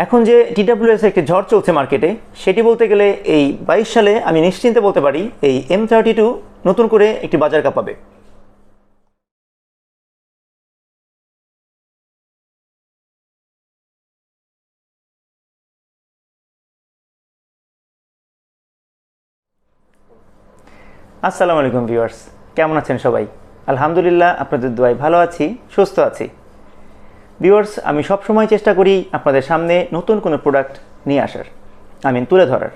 এখন যে TWS একটি ঝড় চলছে মার্কেটে, সেটি বলতে গেলে এই 22 সালে আমি নিশ্চিন্তে বলতে পারি এই M32 নতুন করে একটি বাজার কাঁপাবে। আসসালামু আলাইকুম ভিউয়ার্স, কেমন আছেন সবাই? আলহামদুলিল্লাহ, আপনাদের দোয়ায় ভালো আছি, সুস্থ আছি। ভিউয়ার্স, আমি সবসময় চেষ্টা করি আপনাদের সামনে নতুন কোনো প্রোডাক্ট নিয়ে আসার, তুলে ধরার।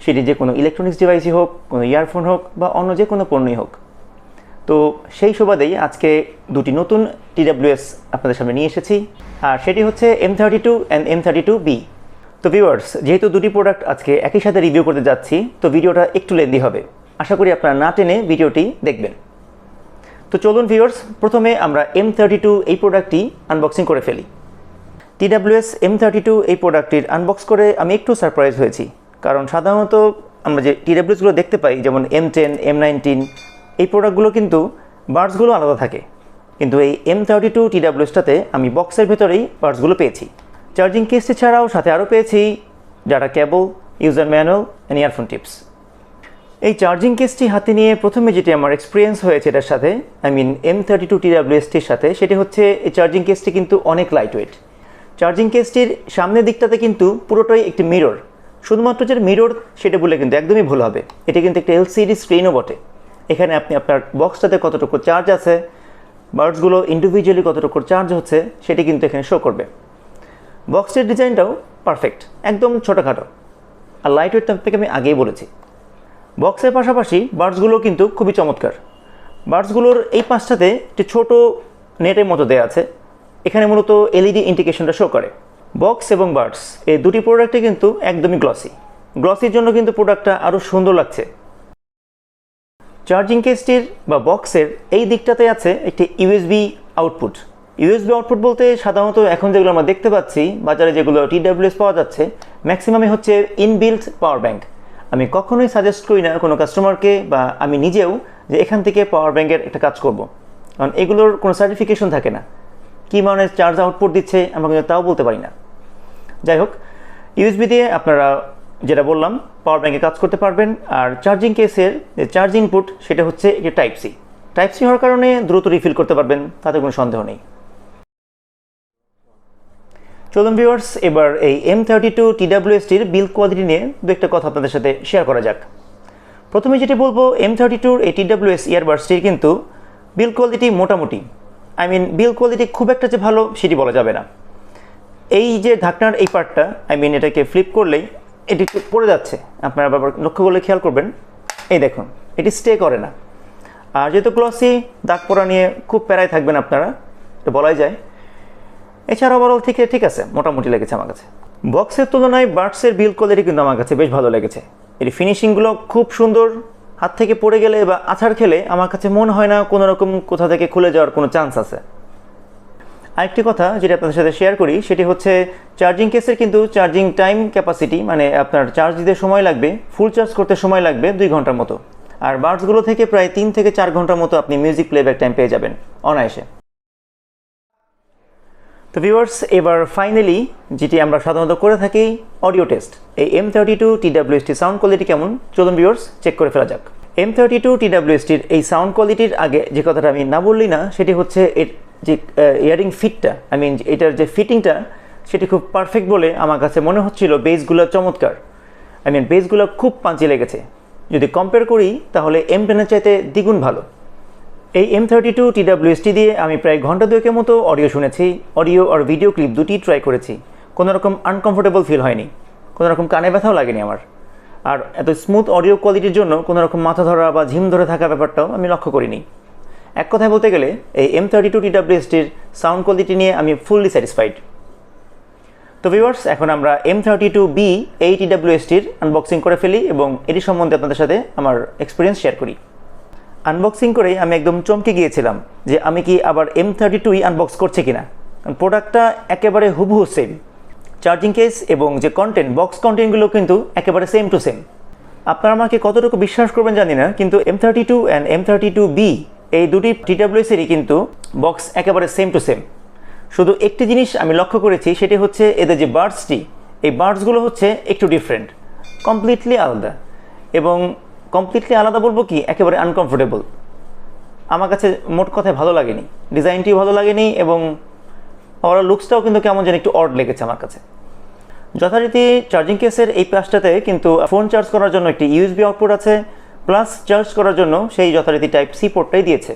সেটি যে কোনো ইলেকট্রনিক্স ডিভাইসই হোক, কোনো ইয়ারফোন হোক বা অন্য যে কোনো পণ্যই হোক। তো সেই সুবাদেই আজকে দুটি নতুন TWS আপনাদের সামনে নিয়ে এসেছি, আর সেটি হচ্ছে M32 অ্যান্ড M32 B। তো ভিউয়ার্স, যেহেতু দুটি প্রোডাক্ট আজকে একই সাথে রিভিউ করতে যাচ্ছি, তো ভিডিওটা একটু লেন্দি হবে। আশা করি আপনারা না টেনে ভিডিওটি দেখবেন। তো চলুন ভিউয়ার্স, প্রথমে আমরা M32 এই প্রোডাক্টটি আনবক্সিং করে ফেলি। TWS M32 এই প্রোডাক্টটির আনবক্স করে আমি একটু সারপ্রাইজ হয়েছি, কারণ সাধারণত আমরা যে TWSগুলো দেখতে পাই, যেমন M10, M19, এই প্রোডাক্টগুলো কিন্তু বার্ডসগুলো আলাদা থাকে, কিন্তু এই M32 TWSটাতে আমি বক্সের ভেতরেই বার্ডসগুলো পেয়েছি। চার্জিং কেসটি ছাড়াও সাথে আরও পেয়েছি data cable, user manual and earphone tips. এই চার্জিং কেসটি হাতে নিয়ে প্রথমে যেটি আমার এক্সপিরিয়েন্স হয়েছে এটার সাথে, M32 TWSটির সাথে, সেটি হচ্ছে এই চার্জিং কেসটি কিন্তু অনেক লাইট ওয়েট। চার্জিং কেসটির সামনের দিকটাতে কিন্তু পুরোটাই একটি মিরর, শুধুমাত্র যে মিরর সেটা বলে কিন্তু একদমই ভুল হবে। এটা কিন্তু একটা LCD স্ক্রিনও বটে। এখানে আপনি আপনার বক্সটাতে কতটুকু চার্জ আছে, বার্ডসগুলো ইন্ডিভিজুয়ালি কতটুকু চার্জ হচ্ছে, সেটি কিন্তু এখানে শো করবে। বক্সের ডিজাইনটাও পারফেক্ট, একদম ছোটোখাটো আর লাইট ওয়েট থেকে আমি আগেই বলেছি। বক্সের পাশাপাশি বার্ডসগুলো কিন্তু খুবই চমৎকার। বার্ডসগুলোর এই পাশটাতে একটি ছোট নেটের মতো দেওয়া আছে, এখানে মূলত LED ইন্ডিকেশনটা শো করে। বক্স এবং বার্ডস এই দুটি প্রোডাক্টে কিন্তু একদমই গ্লসির জন্য কিন্তু প্রোডাক্টটা আরও সুন্দর লাগছে। চার্জিং কেসটির বা বক্সের এই দিকটাতে আছে একটি USB আউটপুট। USB আউটপুট বলতে সাধারণত এখন যেগুলো আমরা দেখতে পাচ্ছি বাজারে, যেগুলো TWS পাওয়া যাচ্ছে, ম্যাক্সিমামই হচ্ছে ইনবিল্ট পাওয়ার ব্যাঙ্ক। আমি কখনোই সাজেস্ট করি না কোনো কাস্টমারকে বা আমি নিজেও যে এখান থেকে পাওয়ার ব্যাঙ্কের একটা কাজ করব, কারণ এগুলোর কোনো সার্টিফিকেশন থাকে না। কী মানের চার্জ আউটপুট দিচ্ছে আমরা কিন্তু তাও বলতে পারি না। যাই হোক, USB দিয়ে আপনারা যেটা বললাম পাওয়ার ব্যাঙ্কে কাজ করতে পারবেন। আর চার্জিং কেসের যে চার্জ ইনপুট সেটা হচ্ছে একটি টাইপ সি হওয়ার কারণে দ্রুত রিফিল করতে পারবেন, তাতে কোনো সন্দেহ নেই। চলুন ভিউয়ার্স, এবার এই M32 TWSটির বিল্ড কোয়ালিটি নিয়ে দু একটা কথা আপনাদের সাথে শেয়ার করা যাক। প্রথমে যেটি বলবো, M32 এই TWS ইয়ারবাডসটির কিন্তু বিল্ড কোয়ালিটি মোটামুটি, বিল্ড কোয়ালিটি খুব একটা যে ভালো সেটি বলা যাবে না। এই যে ঢাকনার এই পার্টটা, এটাকে ফ্লিপ করলেই এটি একটু পড়ে যাচ্ছে, আপনারা বারবার লক্ষ্য করলে খেয়াল করবেন। এই দেখুন, এটি স্টে করে না। আর যেহেতু গ্লসি, দাগ পড়া নিয়ে খুব প্যারায় থাকবেন আপনারা, এটা বলাই যায়। এছাড়া ওভারঅল ঠিক আছে, মোটামুটি লেগেছে আমার কাছে। বক্সের তুলনায় বার্ডসের বিল্ড কোয়ালিটি কিন্তু আমার কাছে বেশ ভালো লেগেছে। এর ফিনিশিংগুলো খুব সুন্দর, হাত থেকে পড়ে গেলে বা আছাড় খেলে আমার কাছে মনে হয় না কোনো রকম কোথা থেকে খুলে যাওয়ার কোনো চান্স আছে। আরেকটি কথা যেটা আপনাদের সাথে শেয়ার করি, সেটি হচ্ছে চার্জিং কেসের কিন্তু চার্জিং টাইম ক্যাপাসিটি, আপনার চার্জ দিতে সময় লাগবে, ফুল চার্জ করতে সময় লাগবে 2 ঘন্টার মতো। আর বার্ডসগুলো থেকে প্রায় 3 থেকে 4 ঘন্টার মতো আপনি মিউজিক প্লেব্যাক টাইম পেয়ে যাবেন অনায়াসে। তো ভিউয়ার্স, এবার ফাইনালি যেটি আমরা সাধারণত করে থাকি, অডিও টেস্ট। এই M32 TWSটি সাউন্ড কোয়ালিটি কেমন, চলুন ভিউয়ার্স চেক করে ফেলা যাক। M32 TWSটির এই সাউন্ড কোয়ালিটির আগে যে কথাটা আমি না বললি না, সেটি হচ্ছে এর যে ইয়ারিং ফিটটা, এটার যে ফিটিংটা সেটি খুব পারফেক্ট বলে আমার কাছে মনে হচ্ছিল। বেসগুলো চমৎকার, বেসগুলো খুব পাঞ্চি লেগেছে। যদি কম্পেয়ার করি তাহলে M10-এর চাইতে দ্বিগুণ ভালো। এই M32 TWSটি দিয়ে আমি প্রায় ঘন্টা 2-এর মতো অডিও শুনেছি। অডিও আর ভিডিও ক্লিপ দুটি ট্রাই করেছি, কোনো রকম আনকমফোর্টেবল ফিল হয়নি, কোনো রকম কানে ব্যথাও লাগেনি আমার। আর এত স্মুথ অডিও কোয়ালিটির জন্য কোনো রকম মাথা ধরা বা ঝিম ধরে থাকা ব্যাপারটাও আমি লক্ষ্য করিনি। এক কথায় বলতে গেলে এই M32 TWSটির সাউন্ড কোয়ালিটি নিয়ে আমি ফুললি স্যাটিসফাইড। তো ভিউয়ার্স, এখন আমরা M32 B এই TWSটির আনবক্সিং করে ফেলি এবং এটি সম্বন্ধে আপনাদের সাথে আমার এক্সপিরিয়েন্স শেয়ার করি। আনবক্সিং করেই আমি একদম চমকে গিয়েছিলাম যে আমি কি আবার M32ই আনবক্স করছি কিনা, কারণ প্রোডাক্টটা একেবারে হুবহু সেম। চার্জিং কেস এবং যে কন্টেন্ট, বক্স কন্টেন্টগুলো কিন্তু একেবারে সেম টু সেম। আপনারা আমাকে কতটুকু বিশ্বাস করবেন জানি না, কিন্তু M32 অ্যান্ড M32 B এই দুটি TWSেরই কিন্তু বক্স একেবারে সেম টু সেম। শুধু একটি জিনিস আমি লক্ষ্য করেছি, সেটি হচ্ছে এদের যে বার্ডসটি, এই বার্ডসগুলো হচ্ছে একটু ডিফারেন্ট, কমপ্লিটলি আলাদা। এবং কমপ্লিটলি আলাদা বলবো কি, একেবারে আনকমফোর্টেবল। আমার কাছে মোট কথায় ভালো লাগেনি, ডিজাইনটিও ভালো লাগেনি এবং ওভারঅল লুকসটাও কিন্তু কেমন যেন একটু অড লেগেছে আমার কাছে। যথারীতি চার্জিং কেসের এই পাশটাতে কিন্তু ফোন চার্জ করার জন্য একটি ইউএসবি আউটপুট আছে, প্লাস চার্জ করার জন্য সেই যথারীতি টাইপ সি পোর্টটাই দিয়েছে।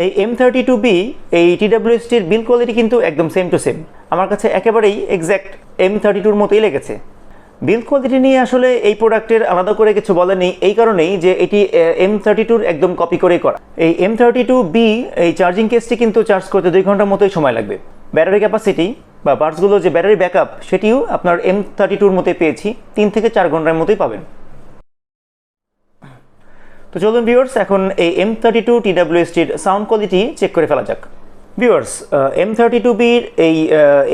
এই M32B এই TWSটির বিল কোয়ালিটি কিন্তু একদম সেম টু সেম, আমার কাছে একেবারেই এক্স্যাক্ট M32-র মতোই লেগেছে। বিল কোয়ালিটি নিয়ে আসলে এই প্রোডাক্টের আলাদা করে কিছু বলার নেই, এই কারণেই যে এটি M32-র একদম কপি করেই করা। এই M32B এই চার্জিং কেসটি কিন্তু চার্জ করতে 2 ঘন্টার মতোই সময় লাগবে। ব্যাটারি ক্যাপাসিটি বা বার্ডসগুলো যে ব্যাটারি ব্যাকআপ, সেটিও আপনার M32-র মতোই পেয়েছি, 3 থেকে 4 ঘন্টার মতোই পাবেন। তো চলুন ভিউয়ার্স, এখন এই M32 TWSটির সাউন্ড কোয়ালিটি চেক করে ফেলা যাক। ভিউয়ার্স, M32Bর এই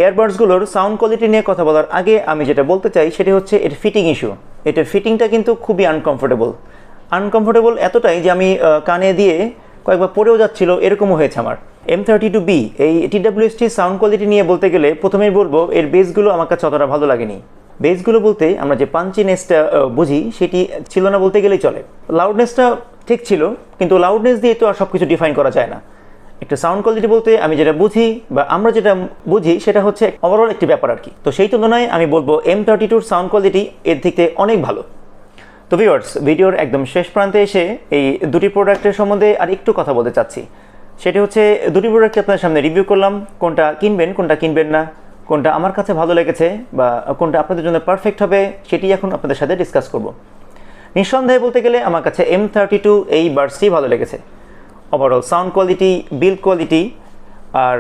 এয়ারবাডসগুলোর সাউন্ড কোয়ালিটি নিয়ে কথা বলার আগে আমি যেটা বলতে চাই সেটি হচ্ছে এর ফিটিং ইস্যু। এটার ফিটিংটা কিন্তু খুবই আনকমফোর্টেবল এতটাই যে আমি কানে দিয়ে কয়েকবার পড়েও যাচ্ছিল, এরকমও হয়েছে আমার। M32B এই TWSটির সাউন্ড কোয়ালিটি নিয়ে বলতে গেলে প্রথমেই বলবো এর বেসগুলো আমার কাছে অতটা ভালো লাগেনি। বেসগুলো বলতে আমরা যে পাঞ্চিনেসটা বুঝি সেটি ছিল না বলতে গেলেই চলে। লাউডনেসটা ঠিক ছিল, কিন্তু লাউডনেস দিয়ে তো আর সব কিছু ডিফাইন করা যায় না। একটা সাউন্ড কোয়ালিটি বলতে আমি যেটা বুঝি বা আমরা যেটা বুঝি সেটা হচ্ছে ওভারঅল একটি ব্যাপার আর কি। তো সেই তুলনায় আমি বলবো M32-র সাউন্ড কোয়ালিটি এর থেকে অনেক ভালো। তো ভিউয়ার্স, ভিডিওর একদম শেষ প্রান্তে এসে এই দুটি প্রোডাক্টের সম্বন্ধে আর একটু কথা বলতে চাচ্ছি। সেটি হচ্ছে দুটি প্রোডাক্টকে আপনার সামনে রিভিউ করলাম, কোনটা কিনবেন কোনটা কিনবেন না, কোনটা আমার কাছে ভালো লেগেছে বা কোনটা আপনাদের জন্য পারফেক্ট হবে, সেটি এখন আপনাদের সাথে ডিসকাস করব। নিঃসন্দেহে বলতে গেলে আমার কাছে M32 এই বাডসটি ভালো লেগেছে। Overall sound quality, build quality আর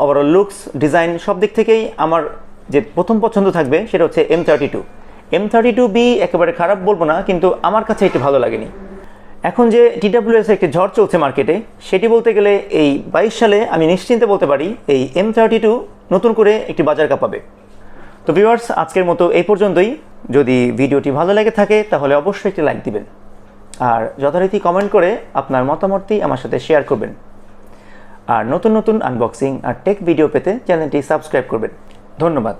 ওভারঅল লুকস, ডিজাইন সব দিক থেকেই আমার যে প্রথম পছন্দ থাকবে সেটা হচ্ছে M32। M32B একেবারে খারাপ বলবো না, কিন্তু আমার কাছে এটি ভালো লাগেনি। এখন যে TWS একটি ঝড় চলছে মার্কেটে, সেটি বলতে গেলে এই 22 সালে আমি নিশ্চিন্তে বলতে পারি এই M32 নতুন করে একটি বাজার কাঁপাবে। তো ভিউয়ার্স, আজকের মতো এই পর্যন্তই। যদি ভিডিওটি ভালো লেগে থাকে তাহলে অবশ্যই একটি লাইক দিবেন, আর যথারীতি কমেন্ট করে আপনার মতামতটি আমার সাথে শেয়ার করবেন। আর নতুন নতুন আনবক্সিং আর টেক ভিডিও পেতে চ্যানেলটি সাবস্ক্রাইব করবেন। ধন্যবাদ।